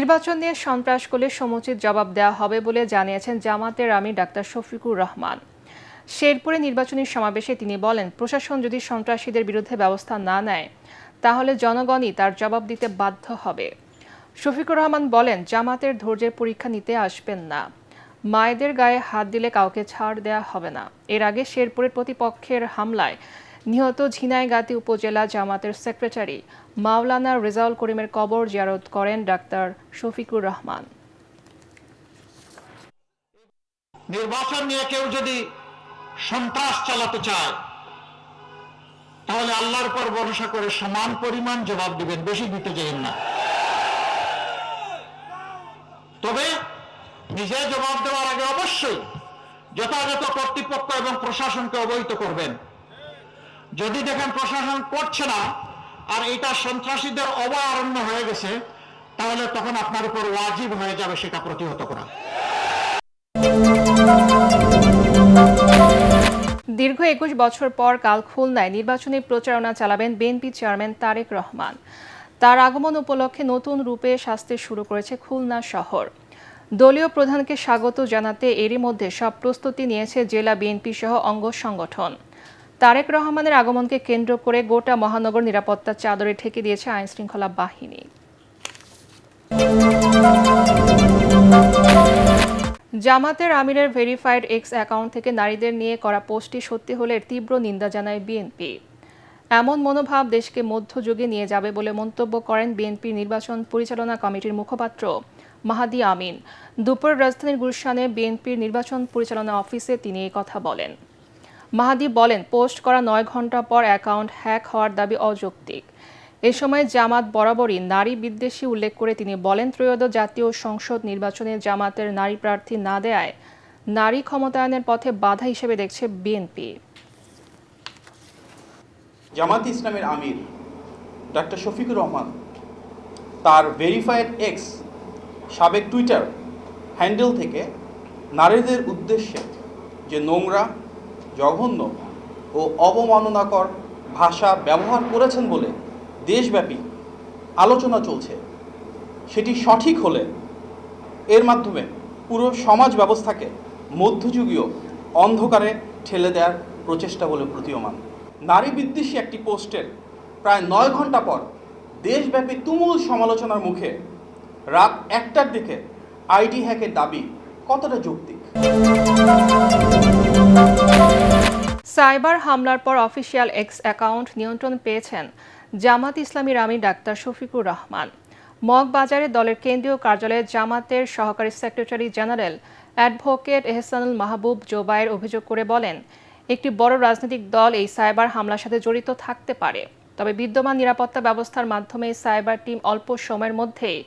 নির্বাচন নিয়ে সন্ত্রাস করলে সমুচিত জবাব দেওয়া হবে বলে জানিয়েছেন জামাতের আমির ডাক্তার শফিকুর রহমান। শেরপুরে নির্বাচনী সমাবেশে তিনি বলেন, প্রশাসন যদি সন্ত্রাসীদের বিরুদ্ধে ব্যবস্থা না নেয় তাহলে জনগণই তার জবাব দিতে বাধ্য হবে। শফিকুর রহমান বলেন, জামাতের ধৈর্যের পরীক্ষা নিতে আসবেন না। মায়েদের গায়ে হাত দিলে কাউকে ছাড় দেয়া হবে না। এর আগে শেরপুরের প্রতিপক্ষের হামলায় নিহত ঝিনাইগাতী উপজেলা জামাতের সেক্রেটারি মাওলানা রেজাউল করিমের কবর জিয়ারত করেন ডাক্তার শফিকুর রহমান। নির্বাচন নিয়ে কেউ যদি সন্ত্রাস চালাতে চায় তাহলে আল্লাহর উপর ভরসা করে সমান পরিমাণ জবাব দিবেন, বেশি দিতে চাইবেন না। তবে নিজে জবাব দেওয়ার আগে অবশ্যই যথাযথ কর্তৃপক্ষ এবং প্রশাসনকে অবহিত করবেন। যদি দেখেন প্রশাসন করছে না আর এটা সন্ত্রাসীদের অভয়ারণ্য হয়ে গেছে, তাহলে তখন আপনার উপর ওয়াজিব হয়ে যাবে সেটা প্রতিহত করা। দীর্ঘ ২১ বছর পর কাল খুলনায় নির্বাচনী প্রচারণা চালাবেন বিএনপি চেয়ারম্যান তারেক রহমান। তার আগমন উপলক্ষে নতুন রূপে সাজতে শুরু করেছে খুলনা শহর। দলীয় প্রধানকে স্বাগত জানাতে এরই মধ্যে সব প্রস্তুতি নিয়েছে জেলা বিএনপি সহ অঙ্গ সংগঠন। তারেক রহমানের আগমনকে কেন্দ্র করে গোটা মহানগর নিরাপত্তার চাদরে ঢেকে দিয়েছে আইনশৃঙ্খলা বাহিনী। জামাতের আমিরের ভেরিফাইড এক্স অ্যাকাউন্ট থেকে নারীদের নিয়ে করা পোস্টটি সত্যি হলে তীব্র নিন্দা জানায় বিএনপি। এমন মনোভাব দেশকে মধ্যযুগে নিয়ে যাবে বলে মন্তব্য করেন বিএনপির নির্বাচন পরিচালনা কমিটির মুখপাত্র মাহাদি আমিন। দুপুর রাজধানীর গুলশানে বিএনপির নির্বাচন পরিচালনা অফিসে তিনি এই কথা বলেন। মাহাদি বলেন, পোস্ট করা ৯ ঘণ্টা পর অ্যাকাউন্ট হ্যাক হওয়ার দাবি অযৌক্তিক। এ সময় জামাত বরাবরই নারী বিদ্বেষী উল্লেখ করে তিনি বলেন, ত্রয়োদশ জাতীয় সংসদ নির্বাচনে জামাতের নারী প্রার্থী না দেয়ায় নারী ক্ষমতায়নের পথে বাধা হিসেবে দেখছে বিএনপি। জামাত ইসলামের আমির ডাক্তার শফিকুর রহমান তার ভেরিফাইড এক্স সাবেক টুইটার হ্যান্ডেল থেকে নারীদের উদ্দেশ্যে যে নোংরা, জঘন্য ও অবমাননাকর ভাষা ব্যবহার করেছেন বলে দেশব্যাপী আলোচনা চলছে, সেটি সঠিক হলে এর মাধ্যমে পুরো সমাজ ব্যবস্থাকে মধ্যযুগীয় অন্ধকারে ঠেলে দেওয়ার প্রচেষ্টা বলে প্রতীয়মান। নারী বিদ্বেষী একটি পোস্টের প্রায় ৯ ঘণ্টা পর দেশব্যাপী তুমুল সমালোচনার মুখে রাত ১টার দিকে আইডি হ্যাকের দাবি কতটা যৌক্তিক? সাইবার হামলার পর অফিসিয়াল এক্স অ্যাকাউন্ট নিয়ন্ত্রণ পেয়েছেন জামাত ইসলামীর আমির ডাক্তার শফিকুর রহমান। মগবাজারে দলের কেন্দ্রীয় কার্যালয়ে জামাতের সহকারী সেক্রেটারি জেনারেল অ্যাডভোকেট এহসানুল মাহবুব জোবায়ের অভিযোগ করে বলেন, একটি বড় রাজনৈতিক দল এই সাইবার হামলার সাথে জড়িত থাকতে পারে। তবে বিদ্যমান নিরাপত্তা ব্যবস্থার মাধ্যমে সাইবার টিম অল্প সময়ের মধ্যেই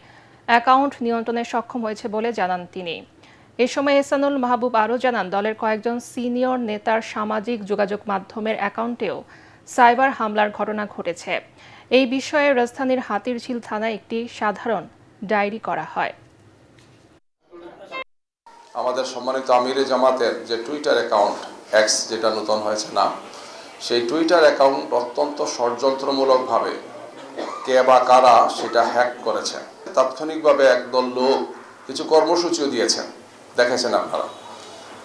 অ্যাকাউন্ট নিয়ন্ত্রণে সক্ষম হয়েছে বলে জানান তিনি। এ সময় এহসানুল মাহবুব আরও জানান, দলের কয়েকজন সিনিয়র নেতার সামাজিক যোগাযোগ মাধ্যমের অ্যাকাউন্টেও সাইবার হামলার ঘটনা ঘটেছে। এই বিষয়ে রাজধানীর হাতিরঝিল থানায় একটি সাধারণ ডায়েরি করা হয়। আমাদের সম্মানিত আমিরে জামাতের যে টুইটার অ্যাকাউন্ট এক্স, যেটা নতুন হয়েছে না, সেই টুইটার অ্যাকাউন্ট অত্যন্ত ষড়যন্ত্রমূলকভাবে কে বা কারা সেটা হ্যাক করেছে। তাৎক্ষণিকভাবে একদল লোক কিছু কর্মসূচিও দিয়েছেন, দেখেছেন আপনারা।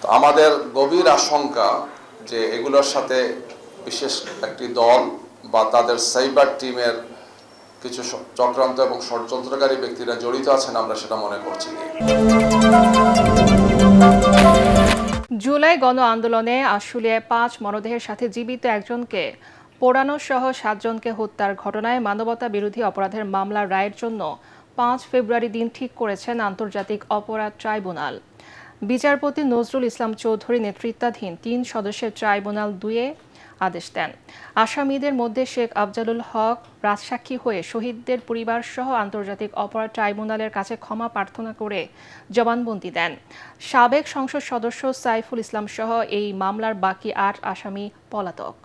তো আমাদের গভীর আশঙ্কা যে এগুলোর সাথে বিশেষ একটি দল বা তাদের সাইবার টিমের কিছু চক্রান্ত এবং ষড়যন্ত্রকারী ব্যক্তিরা জড়িত আছেন, আমরা সেটা মনে করছি। জুলাই গণ আন্দোলনে আশুলিয়ায় ৫ মরদেহের সাথে জীবিত একজনকে পোড়ানো সহ ৭ জনকে হত্যার ঘটনায় মানবতা বিরোধী অপরাধের মামলার রায়ের জন্য ৫ ফেব্রুয়ারি দিন ঠিক করেছেন আন্তর্জাতিক অপরাধ ট্রাইব্যুনাল। বিচারপতি নজরুল ইসলাম চৌধুরী নেতৃত্বাধীন ৩ সদস্যের ট্রাইব্যুনাল ২ আদেশ দেন। আসামিদের মধ্যে শেখ আফজালুল হক রাজসাক্ষী হয়ে শহীদদের পরিবার সহ আন্তর্জাতিক অপরাধ ট্রাইব্যুনালের কাছে ক্ষমা প্রার্থনা করে জবানবন্দি দেন। সাবেক সংসদ সদস্য সাইফুল ইসলাম সহ এই মামলার বাকি ৮ আসামি পলাতক।